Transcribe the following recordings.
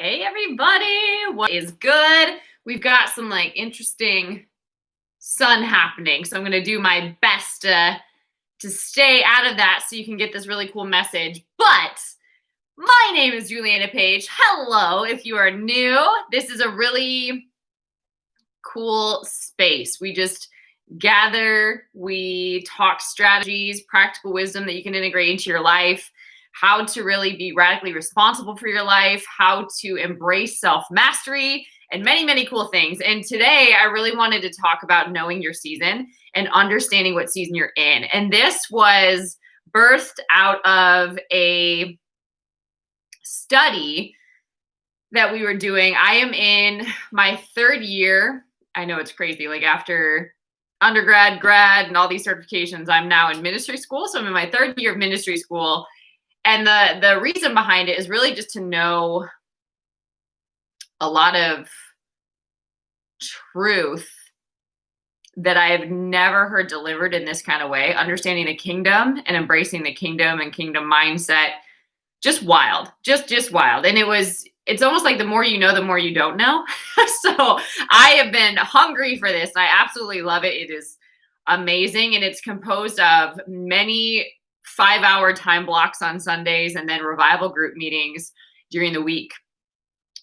Hey everybody, what is good? We've got some interesting sun happening, so I'm going to do my best to stay out of that so you can get this really cool message. But my name is Juliana Page. Hello, if you are new. This is a really cool space. We just gather, we talk strategies, practical wisdom that you can integrate into your life, how to really be radically responsible for your life, how to embrace self-mastery, and many, many cool things. And today I really wanted to talk about knowing your season and understanding what season you're in. And this was birthed out of a study that we were doing. I am in my third year. I know it's crazy. Like after undergrad, grad, and all these certifications, I'm now in ministry school. So I'm in my third year of ministry school. And the reason behind it is really just to know a lot of truth that I have never heard delivered in this kind of way, understanding the kingdom and embracing the kingdom and kingdom mindset. Just wild, just wild. And it's almost like the more you know, the more you don't know. So I have been hungry for this. I absolutely love it. It is amazing. And it's composed of many 5-hour time blocks on Sundays and then revival group meetings during the week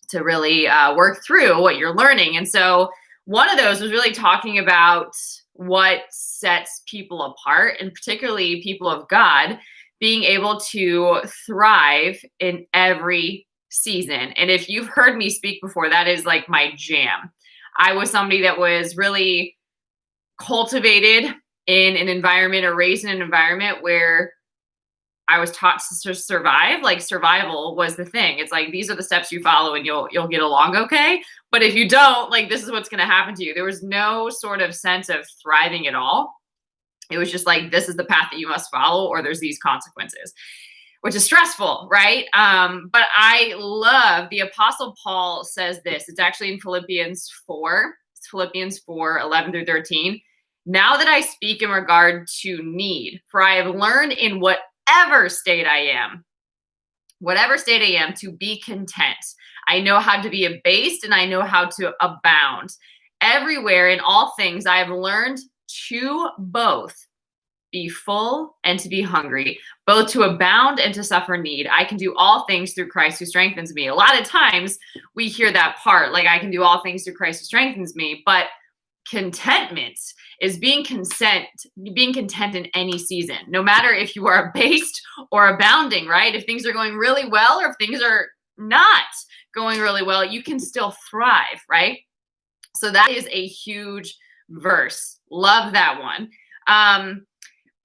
to really work through what you're learning. And so one of those was really talking about what sets people apart, and particularly people of God being able to thrive in every season. And if you've heard me speak before, that is like my jam. I was somebody that was really cultivated in an environment or raised in an environment where I was taught to survive. Like survival was the thing. It's like, these are the steps you follow and you'll get along okay. But if you don't, like, this is what's going to happen to you. There was no sort of sense of thriving at all. It was just like, this is the path that you must follow, or there's these consequences, which is stressful, right? But I love, the Apostle Paul says this. It's actually in Philippians 4. It's Philippians 4, 11 through 13. Now that I speak in regard to need, for I have learned in whatever state I am, to be content. I know how to be abased and I know how to abound. Everywhere in all things, I have learned to both be full and to be hungry, both to abound and to suffer need. I can do all things through Christ who strengthens me. A lot of times we hear that part, like, I can do all things through Christ who strengthens me, but contentment is being content in any season, no matter if you are abased or abounding, right? If things are going really well or if things are not going really well, you can still thrive, right? So that is a huge verse. Love that one.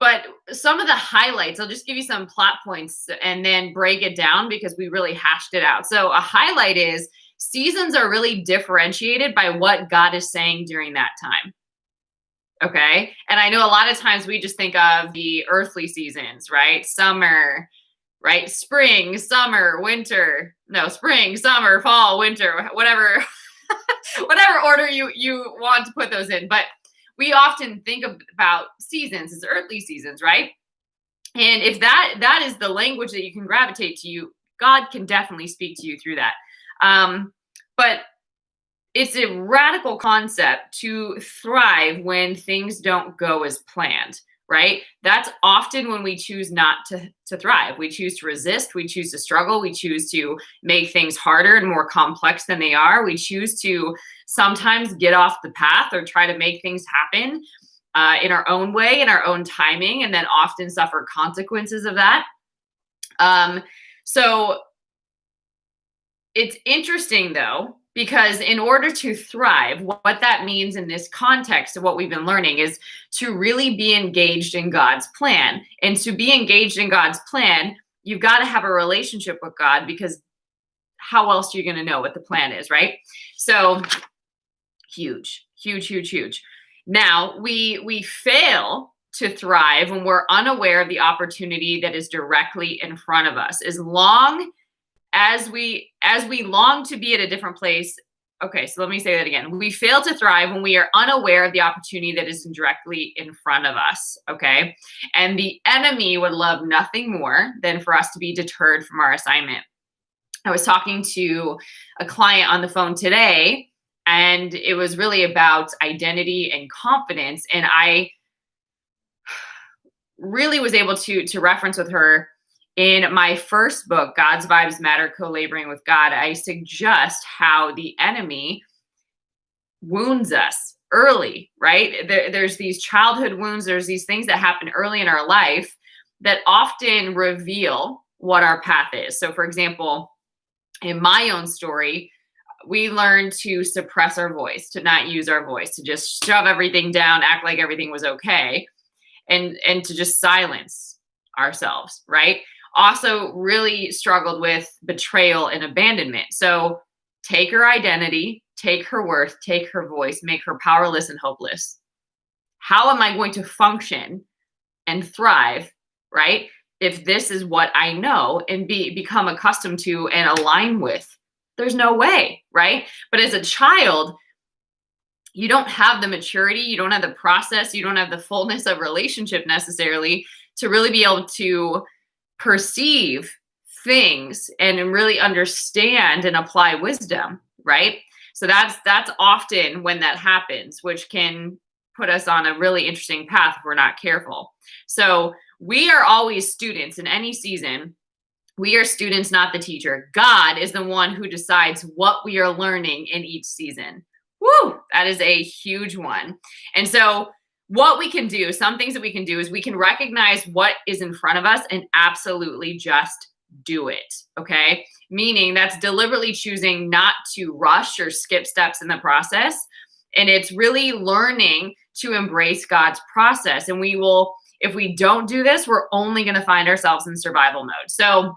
But some of the highlights, I'll just give you some plot points and then break it down because we really hashed it out. So a highlight is seasons are really differentiated by what God is saying during that time. Okay. And I know a lot of times we just think of the earthly seasons, right? Summer, right? Spring, summer, winter. No, spring, summer, fall, winter, whatever, whatever order you want to put those in. But we often think about seasons as earthly seasons, right? And if that is the language that you can gravitate to, God can definitely speak to you through that. But it's a radical concept to thrive when things don't go as planned, right? That's often when we choose not to thrive. We choose to resist. We choose to struggle. We choose to make things harder and more complex than they are. We choose to sometimes get off the path or try to make things happen in our own way, in our own timing, and then often suffer consequences of that. So it's interesting, though, because in order to thrive, what that means in this context of what we've been learning is to really be engaged in God's plan. And to be engaged in God's plan, you've got to have a relationship with God, because how else are you going to know what the plan is, right? So huge. Now, we fail to thrive when we're unaware of the opportunity that is directly in front of us. As long as we long to be at a different place. Okay, so let me say that again. We fail to thrive when we are unaware of the opportunity that is directly in front of us, okay? And the enemy would love nothing more than for us to be deterred from our assignment. I was talking to a client on the phone today, and it was really about identity and confidence. And I really was able to reference with her in my first book, God's Vibes Matter, Co-Laboring with God. I suggest how the enemy wounds us early, right? There's these childhood wounds, there's these things that happen early in our life that often reveal what our path is. So, for example, in my own story, we learned to suppress our voice, to not use our voice, to just shove everything down, act like everything was okay, and to just silence ourselves, right? Also really struggled with betrayal and abandonment. So take her identity, take her worth, take her voice, make her powerless and hopeless. How am I going to function and thrive, right? If this is what I know and become accustomed to and align with, there's no way, right? But as a child, you don't have the maturity, you don't have the process, you don't have the fullness of relationship necessarily to really be able to perceive things and really understand and apply wisdom, right? So that's often when that happens, which can put us on a really interesting path if we're not careful. So we are always students in any season. We are students, not the teacher. God is the one who decides what we are learning in each season. Woo, that is a huge one. And so what we can do, some things that we can do is we can recognize what is in front of us and absolutely just do it, okay? Meaning that's deliberately choosing not to rush or skip steps in the process. And it's really learning to embrace God's process. And we will, if we don't do this, we're only going to find ourselves in survival mode. So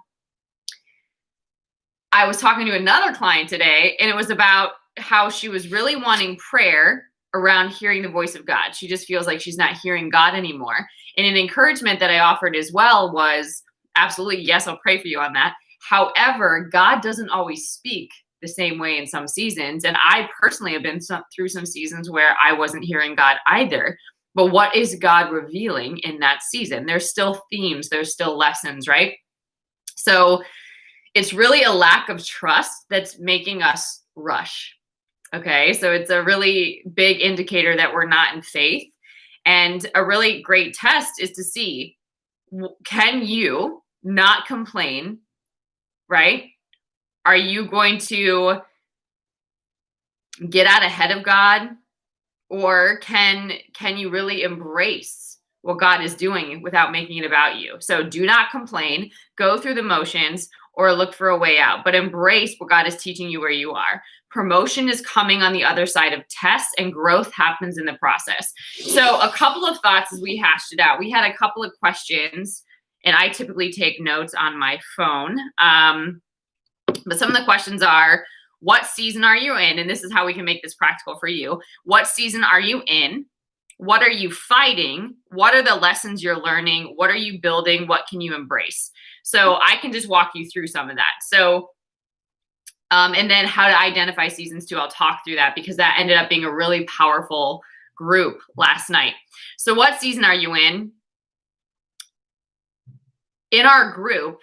I was talking to another client today, and it was about how she was really wanting prayer around hearing the voice of God. She just feels like she's not hearing God anymore. And an encouragement that I offered as well was absolutely, yes, I'll pray for you on that. However, God doesn't always speak the same way in some seasons. And I personally have been through some seasons where I wasn't hearing God either. But what is God revealing in that season? There's still themes, there's still lessons, right? So it's really a lack of trust that's making us rush. Okay, so it's a really big indicator that we're not in faith. And a really great test is to see, can you not complain, right? Are you going to get out ahead of God? Or can you really embrace what God is doing without making it about you? So do not complain, go through the motions, or look for a way out, but embrace what God is teaching you where you are. Promotion is coming on the other side of tests, and growth happens in the process. So a couple of thoughts as we hashed it out. We had a couple of questions, and I typically take notes on my phone. But some of the questions are, what season are you in? And this is how we can make this practical for you. What season are you in? What are you fighting? What are the lessons you're learning? What are you building? What can you embrace? So I can just walk you through some of that. So, and then how to identify seasons too. I'll talk through that because that ended up being a really powerful group last night. So what season are you in? In our group,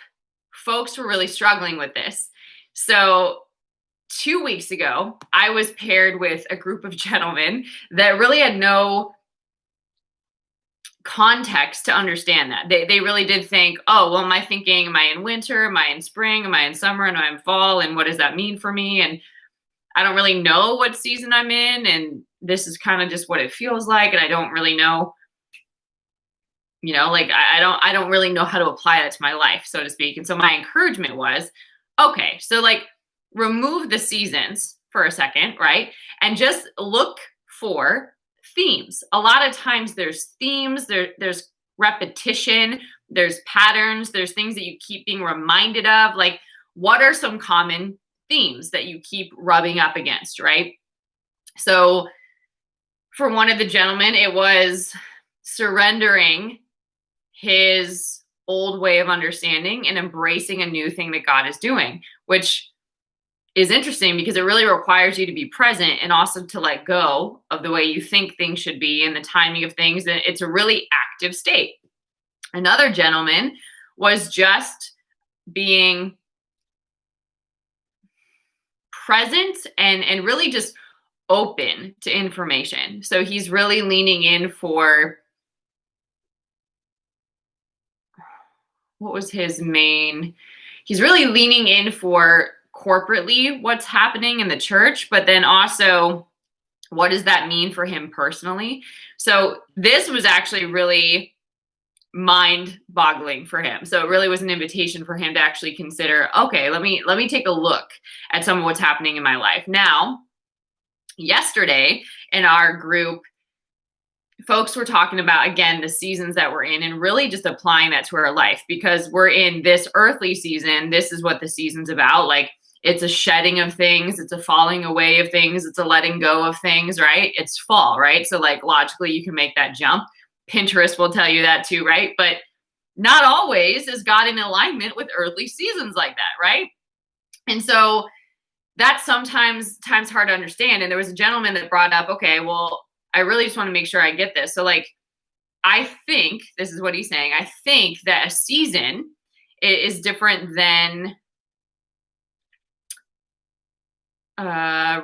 folks were really struggling with this. So 2 weeks ago, I was paired with a group of gentlemen that really had no context to understand that. They really did think, oh, well, am I thinking, am I in winter? Am I in spring? Am I in summer? Am I in fall? And what does that mean for me? And I don't really know what season I'm in. And this is kind of just what it feels like. And I don't really know, like I don't really know how to apply that to my life, so to speak. And so my encouragement was, okay, so like remove the seasons for a second, right? And just look for themes. A lot of times there's themes, there's repetition, there's patterns, there's things that you keep being reminded of. Like, what are some common themes that you keep rubbing up against, right? So for one of the gentlemen, it was surrendering his old way of understanding and embracing a new thing that God is doing, which is interesting because it really requires you to be present and also to let go of the way you think things should be and the timing of things. And it's a really active state. Another gentleman was just being present and really just open to information. So he's really leaning in for, what was his main, he's really leaning in for corporately what's happening in the church, but then also what does that mean for him personally? So this was actually really mind boggling for him. So it really was an invitation for him to actually consider, okay, let me take a look at some of what's happening in my life. Now, yesterday in our group, folks were talking about, again, the seasons that we're in and really just applying that to our life, because we're in this earthly season. This is what the season's about. Like, it's a shedding of things. It's a falling away of things. It's a letting go of things, right? It's fall, right? So like logically you can make that jump. Pinterest will tell you that too, right? But not always is God in alignment with earthly seasons like that, right? And so that's sometimes hard to understand. And there was a gentleman that brought up, okay, well, I really just want to make sure I get this. So like, I think, this is what he's saying, I think that a season is different than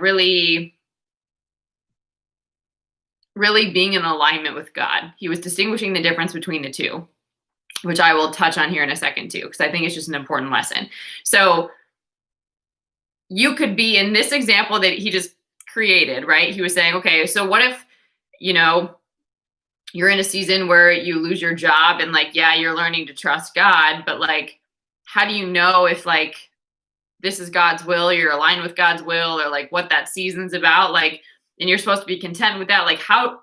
really being in alignment with God. He was distinguishing the difference between the two, which I will touch on here in a second too, because I think it's just an important lesson. So you could be in this example that he just created, right? He was saying, okay, so what if, you're in a season where you lose your job and like, yeah, you're learning to trust God, but like, how do you know if like this is God's will, you're aligned with God's will, or like what that season's about, like, and you're supposed to be content with that, like, how,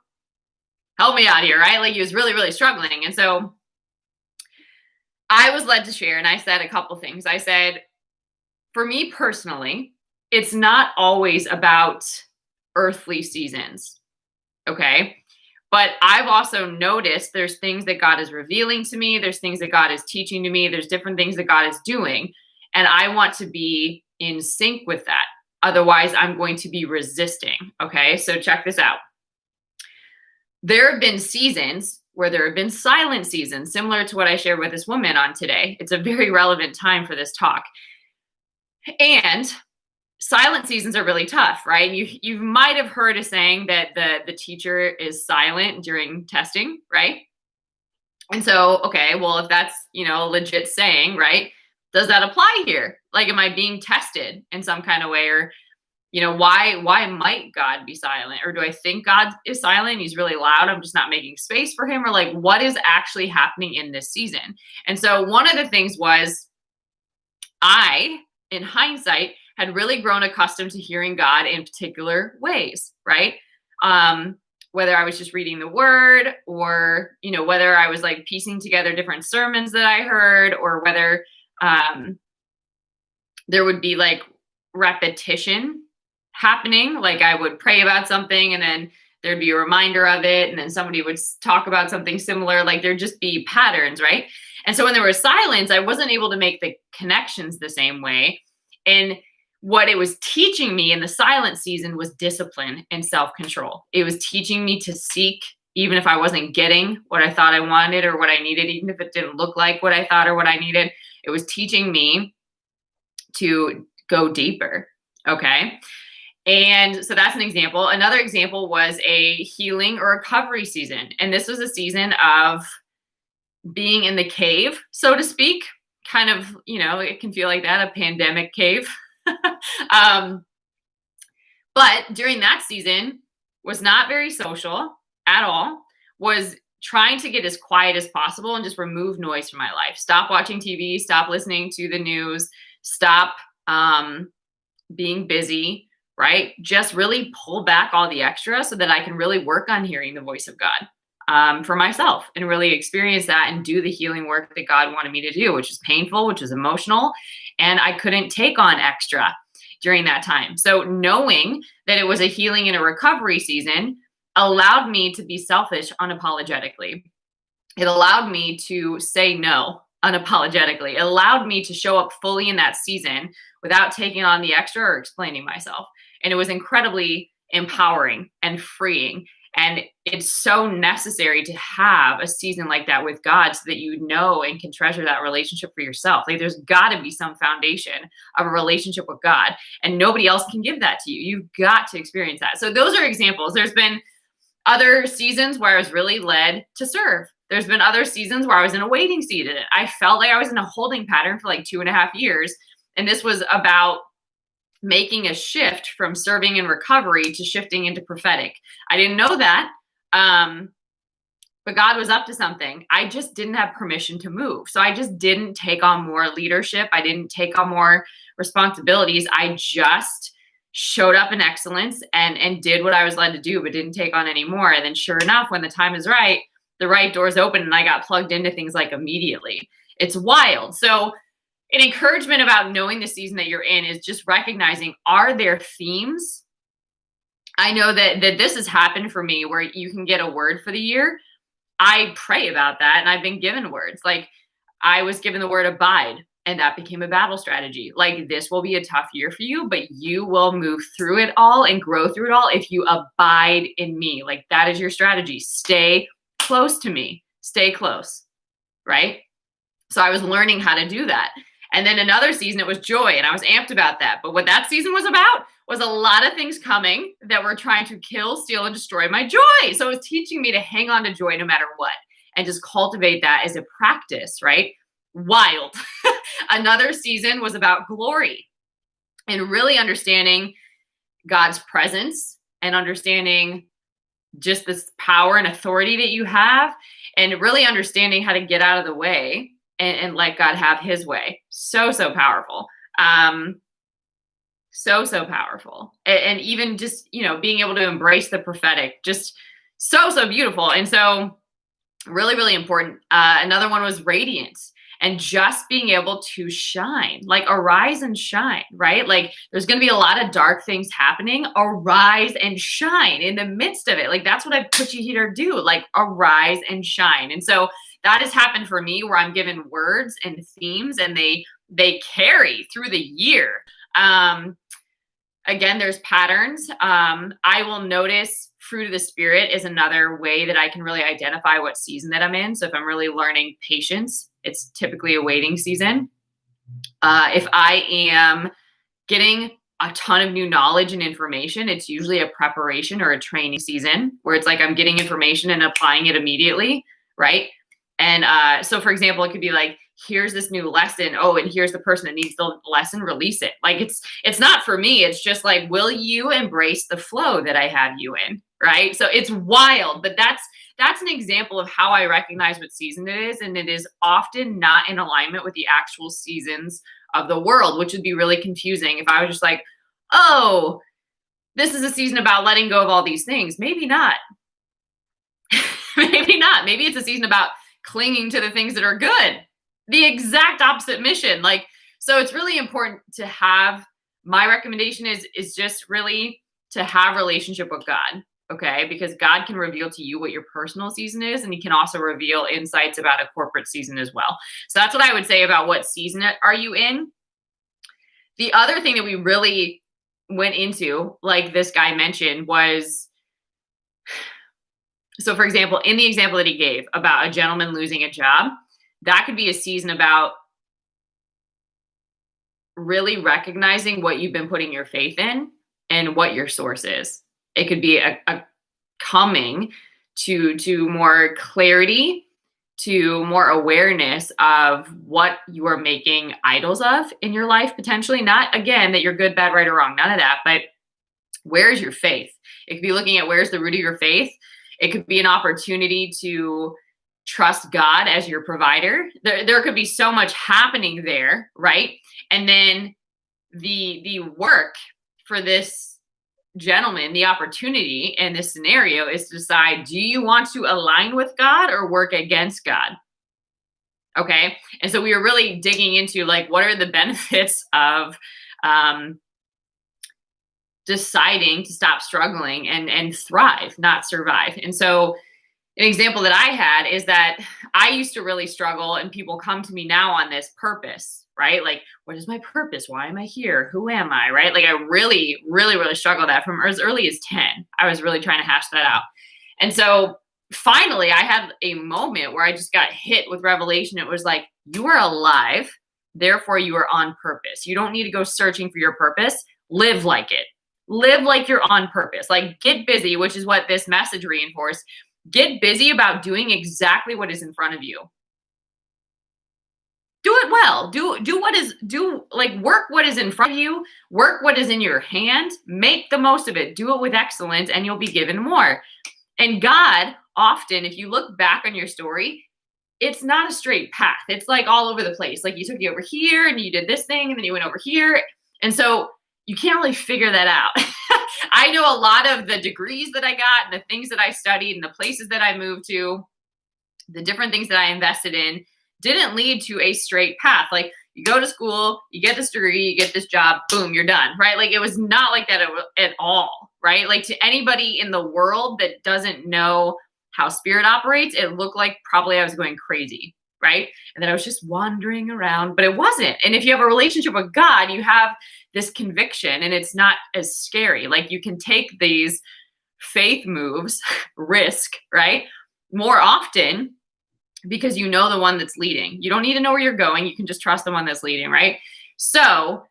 help me out here, right? Like, he was really, really struggling. And so I was led to share, and I said a couple things. I said, for me personally, it's not always about earthly seasons, okay? But I've also noticed there's things that God is revealing to me. There's things that God is teaching to me. There's different things that God is doing. And I want to be in sync with that. Otherwise, I'm going to be resisting. Okay, so check this out. There have been seasons where there have been silent seasons, similar to what I shared with this woman on today. It's a very relevant time for this talk. And silent seasons are really tough, right? You might have heard a saying that the teacher is silent during testing, right? And so, okay, well, if that's, a legit saying, right? Does that apply here? Like, am I being tested in some kind of way? Or, why might God be silent? Or do I think God is silent? He's really loud. I'm just not making space for him. Or like, what is actually happening in this season? And so one of the things was, I, in hindsight, had really grown accustomed to hearing God in particular ways, right? Whether I was just reading the word, or, whether I was like piecing together different sermons that I heard, or whether there would be like repetition happening. Like, I would pray about something and then there'd be a reminder of it. And then somebody would talk about something similar. Like, there'd just be patterns, right? And so when there was silence, I wasn't able to make the connections the same way. And what it was teaching me in the silent season was discipline and self-control. It was teaching me to seek, even if I wasn't getting what I thought I wanted or what I needed, even if it didn't look like what I thought or what I needed. It was teaching me to go deeper. Okay. And so that's an example. Another example was a healing or recovery season. And this was a season of being in the cave, so to speak. Kind of, it can feel like that, a pandemic cave. But during that season, was not very social at all, was trying to get as quiet as possible and just remove noise from my life. Stop watching TV, stop listening to the news, stop being busy, right? Just really pull back all the extra so that I can really work on hearing the voice of God for myself and really experience that and do the healing work that God wanted me to do, which is painful, which is emotional. And I couldn't take on extra during that time. So knowing that it was a healing and a recovery season allowed me to be selfish unapologetically. It allowed me to say no unapologetically. It allowed me to show up fully in that season without taking on the extra or explaining myself. And it was incredibly empowering and freeing. And it's so necessary to have a season like that with God so that you know and can treasure that relationship for yourself. Like there's got to be some foundation of a relationship with God, and nobody else can give that to you. You've got to experience that. So those are examples. There's been other seasons where I was really led to serve. There's been other seasons where I was in a waiting season. I felt like I was in a holding pattern for like 2.5 years. And this was about making a shift from serving in recovery to shifting into prophetic. I didn't know that, but God was up to something. I just didn't have permission to move. So I just didn't take on more leadership. I didn't take on more responsibilities. I just showed up in excellence and did what I was led to do, but didn't take on any more. And then sure enough, when the time is right, the right doors open and I got plugged into things like immediately. It's wild. So an encouragement about knowing the season that you're in is just recognizing, are there themes? I know that this has happened for me where you can get a word for the year. I pray about that, and I've been given words. Like I was given the word abide, and that became a battle strategy. Like this will be a tough year for you, but you will move through it all and grow through it all if you abide in me. Like that is your strategy. Stay close to me. Stay close, right? So I was learning how to do that. And then another season, it was joy, and I was amped about that. But what that season was about was a lot of things coming that were trying to kill, steal, and destroy my joy. So it was teaching me to hang on to joy no matter what and just cultivate that as a practice, right? Wild. Another season was about glory and really understanding God's presence and understanding just this power and authority that you have, and really understanding how to get out of the way and let God have his way. So powerful. So powerful. And even just, being able to embrace the prophetic, just so beautiful. And so really important. Another one was radiance and just being able to shine, like arise and shine, right? Like there's going to be a lot of dark things happening. Arise and shine in the midst of it. Like that's what I've put you here to do, like arise and shine. And so that has happened for me where I'm given words and themes and they carry through the year. Again, there's patterns. I will notice fruit of the spirit is another way that I can really identify what season that I'm in. So if I'm really learning patience, it's typically a waiting season. If I am getting a ton of new knowledge and information, it's usually a preparation or a training season where it's like I'm getting information and applying it immediately, right? And so for example, it could be like, here's this new lesson. Oh, and here's the person that needs the lesson, release it. Like it's not for me. It's just like, will you embrace the flow that I have you in? Right. So it's wild, but that's an example of how I recognize what season it is. And it is often not in alignment with the actual seasons of the world, which would be really confusing if I was just like, oh, this is a season about letting go of all these things. Maybe not. Maybe not. Maybe it's a season about clinging to the things that are good. The exact opposite mission. Like, so it's really important to have, my recommendation is just really to have relationship with God. Okay. Because God can reveal to you what your personal season is. And he can also reveal insights about a corporate season as well. So that's what I would say about what season are you in. The other thing that we really went into, like this guy mentioned, was, so for example, in the example that he gave about a gentleman losing a job, that could be a season about really recognizing what you've been putting your faith in and what your source is. It could be a coming to more clarity, to more awareness of what you are making idols of in your life, potentially. Not, again, that you're good, bad, right, or wrong. None of that. But where's your faith? It could be looking at where's the root of your faith. It could be an opportunity to trust God as your provider. There could be so much happening there, right? And then the work for this gentleman, the opportunity in this scenario is to decide, do you want to align with God or work against God? Okay. And so we were really digging into like, what are the benefits of deciding to stop struggling and thrive, not survive. And so an example that I had is that I used to really struggle, and people come to me now on this purpose, right? Like, what is my purpose? Why am I here? Who am I? Right? Like I really struggled that from as early as 10. I was really trying to hash that out. And so finally, I had a moment where I just got hit with revelation. It was like, you are alive, therefore you are on purpose. You don't need to go searching for your purpose. Live like it. Live like you're on purpose. Like, get busy, which is what this message reinforced. Get busy about doing exactly what is in front of you. Do it well. Work what is in front of you, work what is in your hand, make the most of it, do it with excellence, and you'll be given more. And God, often, if you look back on your story, it's not a straight path. It's like all over the place. Like, you took you over here and you did this thing and then you went over here. And so you can't really figure that out. I know a lot of the degrees that I got and the things that I studied and the places that I moved to, the different things that I invested in, didn't lead to a straight path. Like, you go to school, you get this degree, you get this job, boom, you're done, right? Like, it was not like that at all, right? Like, to anybody in the world that doesn't know how spirit operates, it looked like probably I was going crazy, right? And then I was just wandering around, but it wasn't. And if you have a relationship with God, you have this conviction and it's not as scary. Like, you can take these faith moves, risk, right? More often, because you know the one that's leading. You don't need to know where you're going. You can just trust the one that's leading, right? So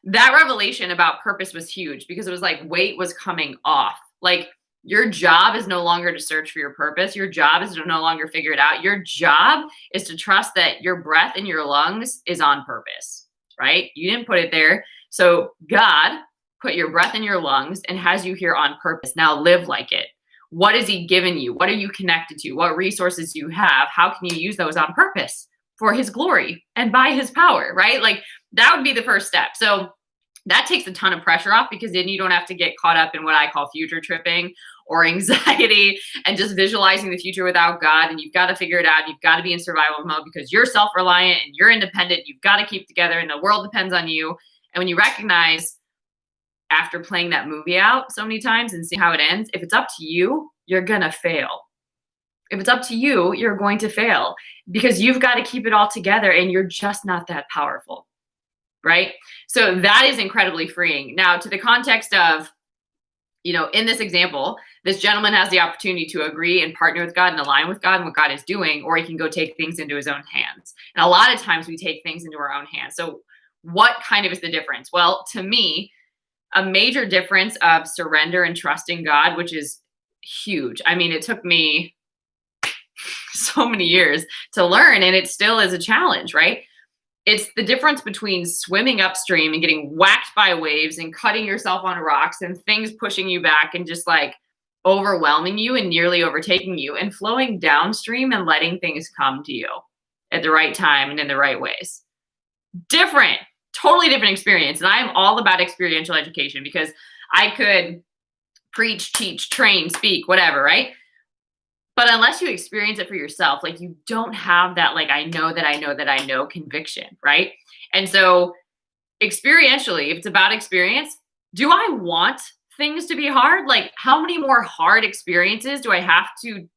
that revelation about purpose was huge, because it was like weight was coming off. Like, your job is no longer to search for your purpose. Your job is to no longer figure it out. Your job is to trust that your breath in your lungs is on purpose, right? You didn't put it there. So God put your breath in your lungs and has you here on purpose. Now live like it. What has he given you? What are you connected to? What resources do you have? How can you use those on purpose for his glory and by his power, right? Like, that would be the first step. So that takes a ton of pressure off, because then you don't have to get caught up in what I call future tripping or anxiety and just visualizing the future without God. And you've got to figure it out. You've got to be in survival mode because you're self-reliant and you're independent. You've got to keep together and the world depends on you. And when you recognize, after playing that movie out so many times and seeing how it ends, if it's up to you, you're going to fail. If it's up to you, you're going to fail, because you've got to keep it all together and you're just not that powerful, right? So that is incredibly freeing. Now, to the context of, in this example, this gentleman has the opportunity to agree and partner with God and align with God and what God is doing, or he can go take things into his own hands. And a lot of times we take things into our own hands. So what kind of is the difference? Well, to me, a major difference of surrender and trusting God, which is huge. I mean, it took me so many years to learn, and it still is a challenge, right? It's the difference between swimming upstream and getting whacked by waves and cutting yourself on rocks and things pushing you back and just like overwhelming you and nearly overtaking you, and flowing downstream and letting things come to you at the right time and in the right ways. Different. Totally different experience. And I am all about experiential education, because I could preach, teach, train, speak, whatever, right? But unless you experience it for yourself, like, you don't have that, like, I know that I know that I know conviction, right? And so experientially, if it's about experience, do I want things to be hard? Like, how many more hard experiences do I have to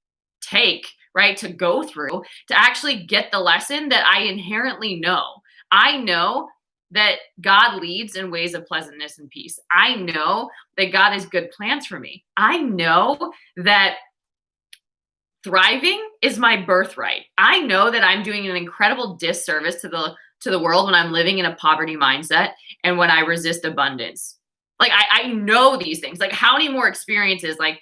take, right, to go through to actually get the lesson that I inherently know? I know that God leads in ways of pleasantness and peace. I know that God has good plans for me. I know that thriving is my birthright. I know that I'm doing an incredible disservice to the world when I'm living in a poverty mindset and when I resist abundance. Like, I know these things. Like, how many more experiences, like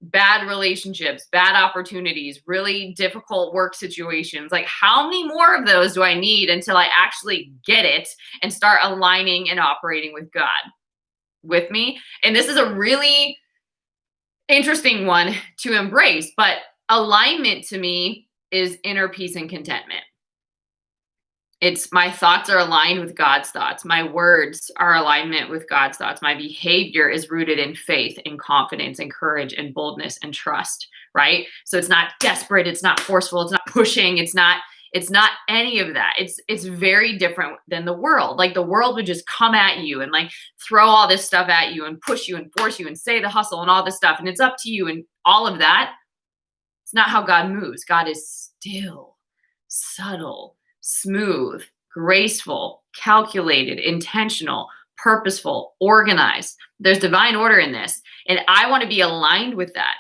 bad relationships, bad opportunities, really difficult work situations, like, how many more of those do I need until I actually get it and start aligning and operating with God with me? And this is a really interesting one to embrace, but alignment to me is inner peace and contentment. It's my thoughts are aligned with God's thoughts. My words are alignment with God's thoughts. My behavior is rooted in faith and confidence and courage and boldness and trust, right? So it's not desperate. It's not forceful. It's not pushing. It's not any of that. It's very different than the world. Like, the world would just come at you and like throw all this stuff at you and push you and force you and say the hustle and all this stuff. And it's up to you and all of that. It's not how God moves. God is still, subtle, smooth, graceful, calculated, intentional, purposeful, organized. There's divine order in this. And I want to be aligned with that.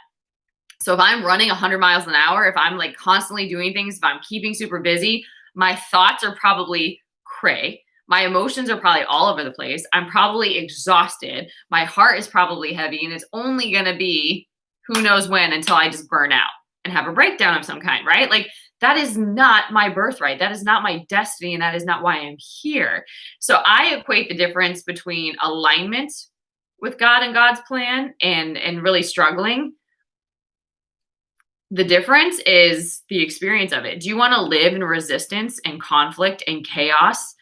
So if I'm running 100 miles an hour, if I'm like constantly doing things, if I'm keeping super busy, my thoughts are probably cray. My emotions are probably all over the place. I'm probably exhausted. My heart is probably heavy, and it's only going to be who knows when until I just burn out and have a breakdown of some kind, right? Like, that is not my birthright. That is not my destiny, and that is not why I'm here. So I equate the difference between alignment with God and God's plan and really struggling. The difference is the experience of it. Do you want to live in resistance and conflict and chaos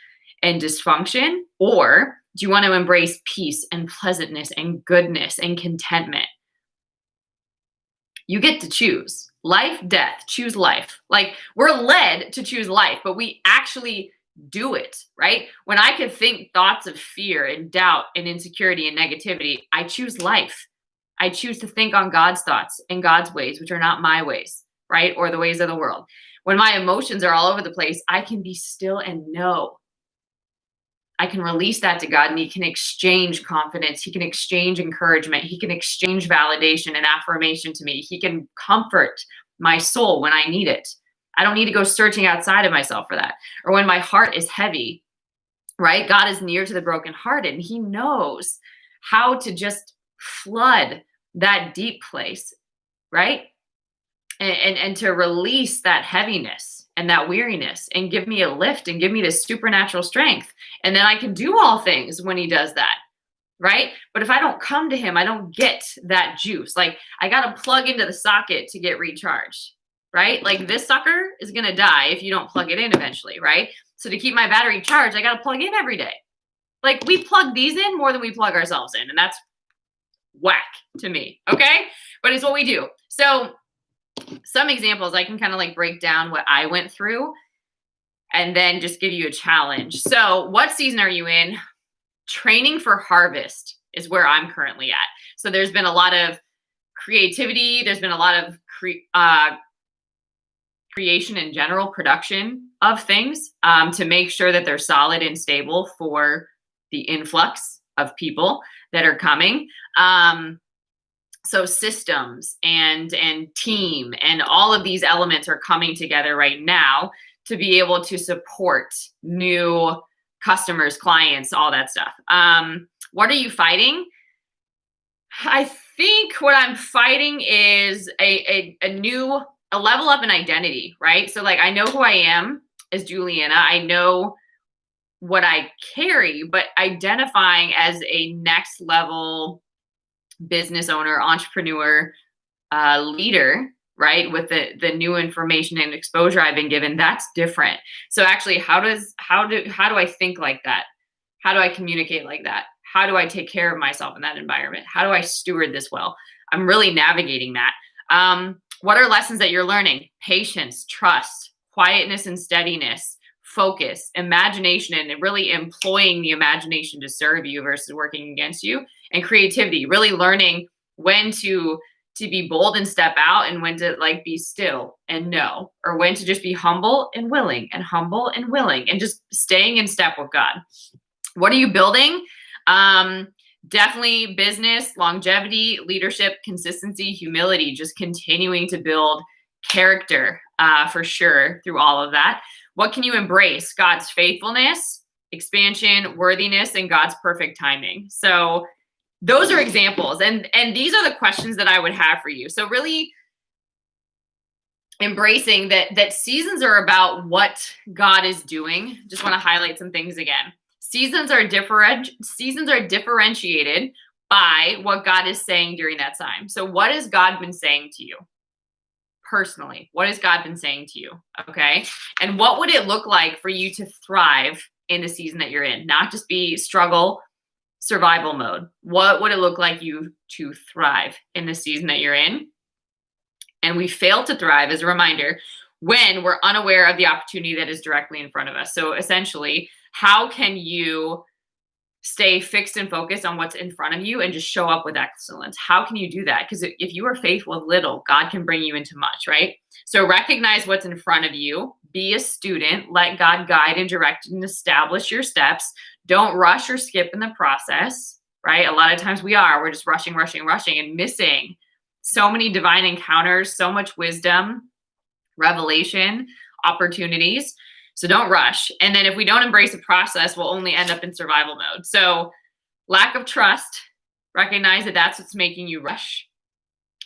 and dysfunction? Or do you want to embrace peace and pleasantness and goodness and contentment? You get to choose. Life, death, choose life. Like, we're led to choose life, but we actually do it, right? When I could think thoughts of fear and doubt and insecurity and negativity, I choose life. I choose to think on God's thoughts and God's ways, which are not my ways, right? Or the ways of the world. When my emotions are all over the place, I can be still and know. I can release that to God, and He can exchange confidence. He can exchange encouragement. He can exchange validation and affirmation to me. He can comfort my soul when I need it. I don't need to go searching outside of myself for that. Or when my heart is heavy, right? God is near to the brokenhearted, and He knows how to just flood that deep place, right? And to release that heaviness and that weariness and give me a lift and give me this supernatural strength. And then I can do all things when He does that, right? But if I don't come to Him, I don't get that juice. Like, I got to plug into the socket to get recharged, right? Like, this sucker is going to die if you don't plug it in eventually, right? So to keep my battery charged, I got to plug in every day. Like, we plug these in more than we plug ourselves in. And that's whack to me, okay? But it's what we do. So some examples, I can kind of like break down what I went through and then just give you a challenge. So what season are you in? Training for harvest is where I'm currently at. So there's been a lot of creativity. There's been a lot of creation in general, production of things to make sure that they're solid and stable for the influx of people that are coming. So systems and team and all of these elements are coming together right now to be able to support new customers, clients, all that stuff. What are you fighting? I think what I'm fighting is a level up in identity, right? So like, I know who I am as Juliana. I know what I carry, but identifying as a next level business owner, entrepreneur, leader, right? With the new information and exposure I've been given, that's different. So actually, how do I think like that? How do I communicate like that? How do I take care of myself in that environment? How do I steward this well? I'm really navigating that. What are lessons that you're learning? Patience, trust, quietness and steadiness, focus, imagination, and really employing the imagination to serve you versus working against you, and creativity, really learning when to be bold and step out, and when to like be still and know, or when to just be humble and willing, and just staying in step with God. What are you building? Definitely business, longevity, leadership, consistency, humility, just continuing to build character for sure through all of that. What can you embrace? God's faithfulness, expansion, worthiness, and God's perfect timing. So those are examples. And these are the questions that I would have for you. So really embracing that seasons are about what God is doing. Just want to highlight some things again. Seasons are differentiated by what God is saying during that time. So what has God been saying to you? Personally, what has God been saying to you? Okay. And what would it look like for you to thrive in the season that you're in? Not just be struggle, survival mode. What would it look like you to thrive in the season that you're in? And we fail to thrive, as a reminder, when we're unaware of the opportunity that is directly in front of us. So essentially, how can you stay fixed and focused on what's in front of you and just show up with excellence? How can you do that? Because if you are faithful with little, God can bring you into much, right? So recognize what's in front of you. Be a student. Let God guide and direct and establish your steps. Don't rush or skip in the process, right? A lot of times we're just rushing, rushing, rushing and missing so many divine encounters, so much wisdom, revelation, opportunities. So don't rush. And then if we don't embrace the process, we'll only end up in survival mode. So lack of trust, recognize that that's what's making you rush.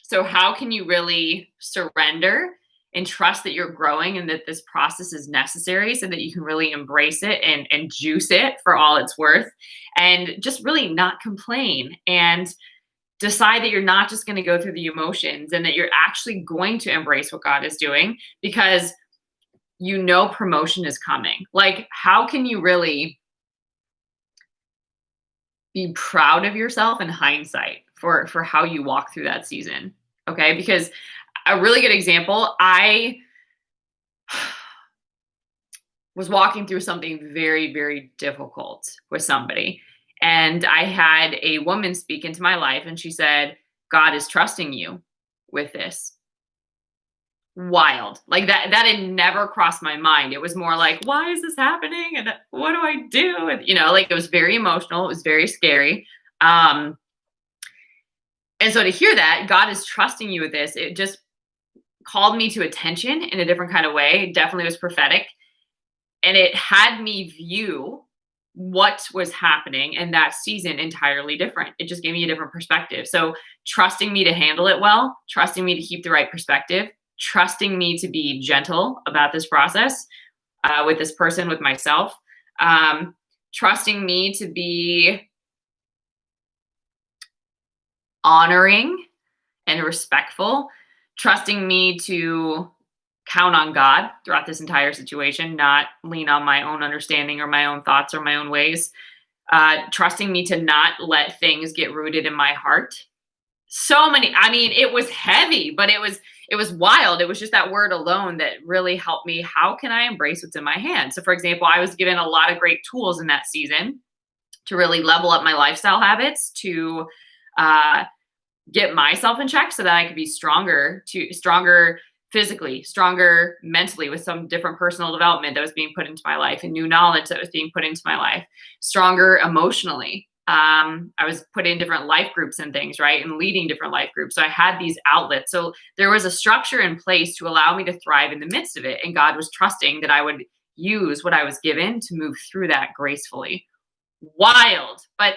So how can you really surrender and trust that you're growing and that this process is necessary so that you can really embrace it and juice it for all it's worth, and just really not complain and decide that you're not just going to go through the emotions and that you're actually going to embrace what God is doing, because you know promotion is coming. Like, how can you really be proud of yourself in hindsight for how you walk through that season? Okay, because a really good example, I was walking through something very, very difficult with somebody. And I had a woman speak into my life and she said, God is trusting you with this. Wild. Like that had never crossed my mind. It was more like, why is this happening? And what do I do? And, like it was very emotional. It was very scary. And so to hear that God is trusting you with this, it just called me to attention in a different kind of way. It definitely was prophetic. And it had me view what was happening in that season entirely different. It just gave me a different perspective. So trusting me to handle it well, trusting me to keep the right perspective, trusting me to be gentle about this process with this person, with myself, trusting me to be honoring and respectful, trusting me to count on God throughout this entire situation, not lean on my own understanding or my own thoughts or my own ways, trusting me to not let things get rooted in my heart. So many, it was heavy, but it was wild. It was just that word alone that really helped me. How can I embrace what's in my hand? So for example, I was given a lot of great tools in that season to really level up my lifestyle habits, to get myself in check so that I could be stronger physically, stronger mentally, with some different personal development that was being put into my life and new knowledge that was being put into my life, stronger emotionally. I was put in different life groups and things, right? And leading different life groups. So I had these outlets. So there was a structure in place to allow me to thrive in the midst of it. And God was trusting that I would use what I was given to move through that gracefully. Wild, but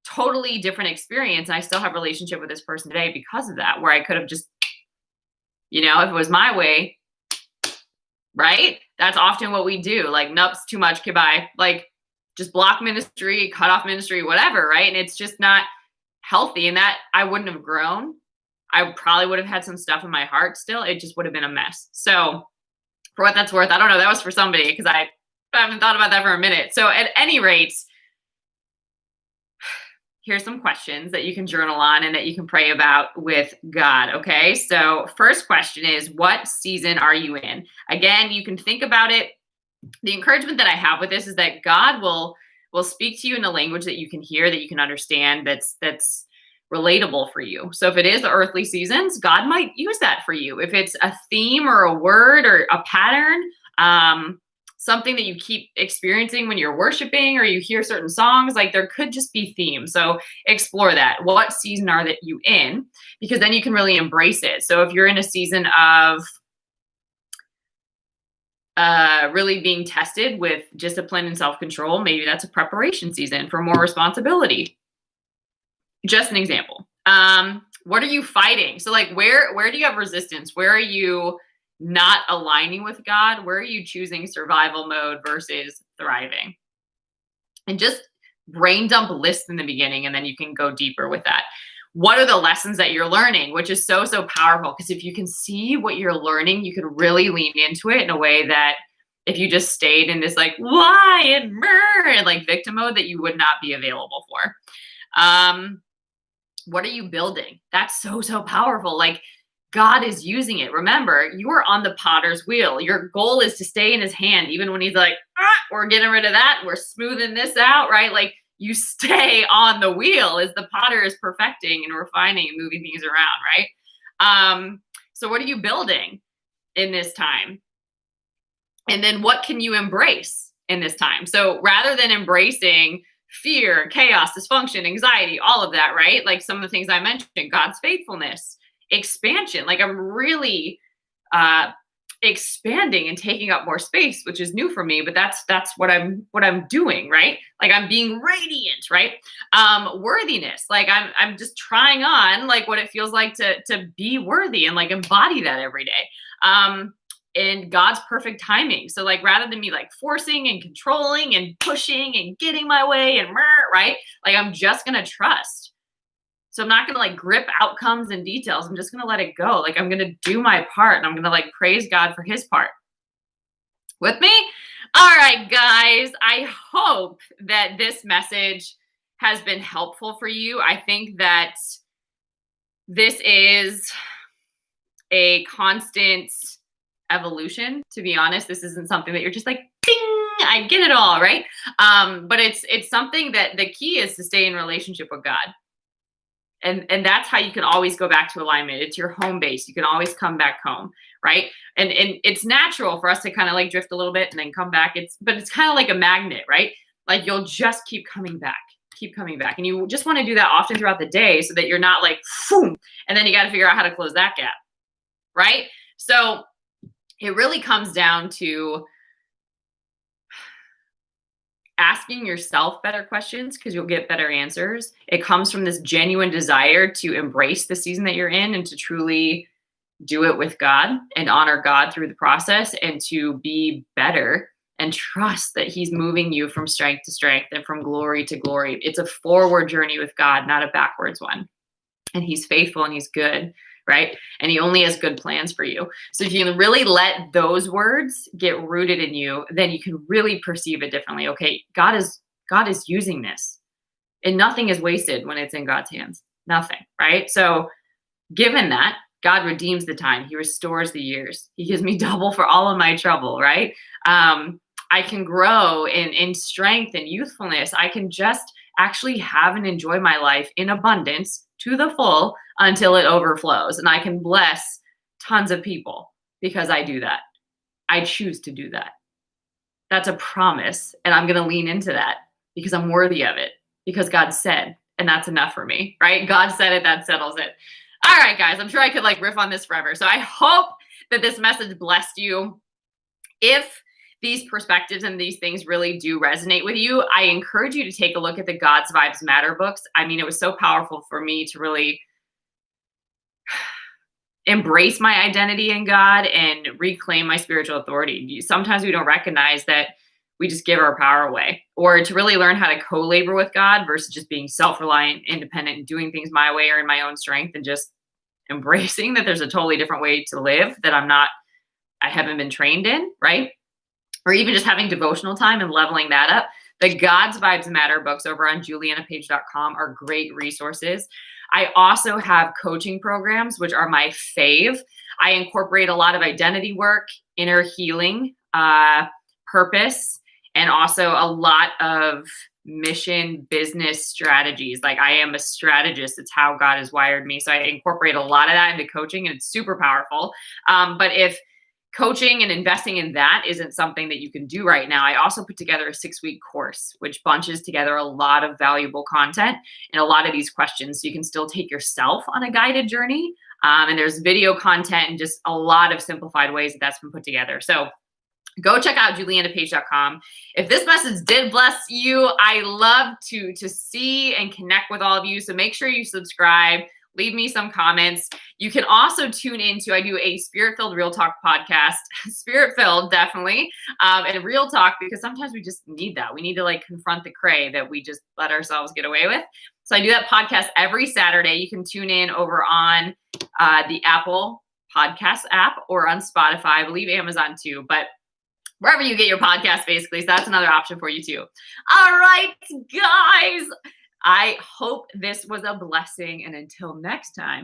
totally different experience. And I still have a relationship with this person today because of that, where I could have just, if it was my way, right? That's often what we do. Like, nope, it's too much. Goodbye. Like, just block ministry, cut off ministry, whatever, right? And it's just not healthy. And that I wouldn't have grown. I probably would have had some stuff in my heart still. It just would have been a mess. So for what that's worth, I don't know. That was for somebody, because I haven't thought about that for a minute. So at any rate, here's some questions that you can journal on and that you can pray about with God. Okay. So first question is, what season are you in? Again, you can think about it. The encouragement that I have with this is that God will speak to you in a language that you can hear, that you can understand, that's relatable for you. So if it is the earthly seasons, God might use that for you. If it's a theme or a word or a pattern, something that you keep experiencing when you're worshiping or you hear certain songs, like there could just be themes. So explore that. What season are that you in? Because then you can really embrace it. So if you're in a season of really being tested with discipline and self-control, maybe that's a preparation season for more responsibility. Just an example. What are you fighting? So like, where do you have resistance? Where are you not aligning with God? Where are you choosing survival mode versus thriving? And just brain dump lists in the beginning, and then you can go deeper with that. What are the lessons that you're learning? Which is so, so powerful, because if you can see what you're learning, you could really lean into it in a way that if you just stayed in this like, why and like victim mode, that you would not be available for. What are you building? That's so, so powerful. Like, God is using it. Remember, you are on the potter's wheel. Your goal is to stay in his hand, even when he's like, we're getting rid of that. We're smoothing this out, right? Like, you stay on the wheel as the potter is perfecting and refining and moving things around, right? So what are you building in this time? And then what can you embrace in this time. So rather than embracing fear, chaos, dysfunction, anxiety, all of that, right? Like some of the things I mentioned, God's faithfulness, expansion. Like I'm really expanding and taking up more space, which is new for me, but that's what I'm doing, right? Like I'm being radiant, right? Worthiness. Like I'm just trying on like what it feels like to be worthy and like embody that every day. And God's perfect timing. So like rather than me like forcing and controlling and pushing and getting my way and right? Like I'm just gonna trust. So I'm not gonna like grip outcomes and details. I'm just gonna let it go. Like I'm gonna do my part and I'm gonna like praise God for his part. With me? All right, guys. I hope that this message has been helpful for you. I think that this is a constant evolution. To be honest, this isn't something that you're just like, ding, I get it all, right? But it's something that the key is to stay in relationship with God. And that's how you can always go back to alignment. It's your home base. You can always come back home, right? And it's natural for us to kind of like drift a little bit and then come back. But it's kind of like a magnet, right? Like you'll just keep coming back. And you just want to do that often throughout the day so that you're not like, boom, and then you got to figure out how to close that gap, right? So it really comes down to asking yourself better questions because you'll get better answers. It comes from this genuine desire to embrace the season that you're in and to truly do it with God and honor God through the process and to be better and trust that he's moving you from strength to strength and from glory to glory. It's a forward journey with God, not a backwards one. And he's faithful and he's good, right? And he only has good plans for you. So if you can really let those words get rooted in you, then you can really perceive it differently. Okay, God is using this. And nothing is wasted when it's in God's hands. Nothing, right? So given that, God redeems the time. He restores the years. He gives me double for all of my trouble, right? I can grow in strength and youthfulness. I can just actually have and enjoy my life in abundance to the full until it overflows. And I can bless tons of people because I do that. I choose to do that. That's a promise. And I'm going to lean into that because I'm worthy of it, because God said, and that's enough for me, right? God said it, that settles it. All right, guys, I'm sure I could like riff on this forever. So I hope that this message blessed you. If these perspectives and these things really do resonate with you, I encourage you to take a look at the God's Vibes Matter books. I mean, it was so powerful for me to really embrace my identity in God and reclaim my spiritual authority. Sometimes we don't recognize that we just give our power away, or to really learn how to co-labor with God versus just being self-reliant, independent, and doing things my way or in my own strength, and just embracing that there's a totally different way to live that I haven't been trained in, right? Or even just having devotional time and leveling that up. The God's Vibes Matter books over on julianapage.com are great resources. I also have coaching programs, which are my fave. I incorporate a lot of identity work, inner healing, purpose, and also a lot of mission business strategies. Like I am a strategist. It's how God has wired me. So I incorporate a lot of that into coaching, and it's super powerful. But if coaching and investing in that isn't something that you can do right now, I also put together a 6-week course, which bunches together a lot of valuable content and a lot of these questions. So you can still take yourself on a guided journey. And there's video content and just a lot of simplified ways that that's been put together. So go check out julianapage.com. If this message did bless you, I love to see and connect with all of you. So make sure you subscribe. Leave me some comments. You can also tune into, I do a Spirit-Filled Real Talk podcast, Spirit-Filled, definitely, and Real Talk, because sometimes we just need that. We need to like confront the cray that we just let ourselves get away with. So I do that podcast every Saturday. You can tune in over on the Apple Podcast app or on Spotify. I believe Amazon too, but wherever you get your podcast, basically. So that's another option for you too. All right, guys. I hope this was a blessing. And until next time.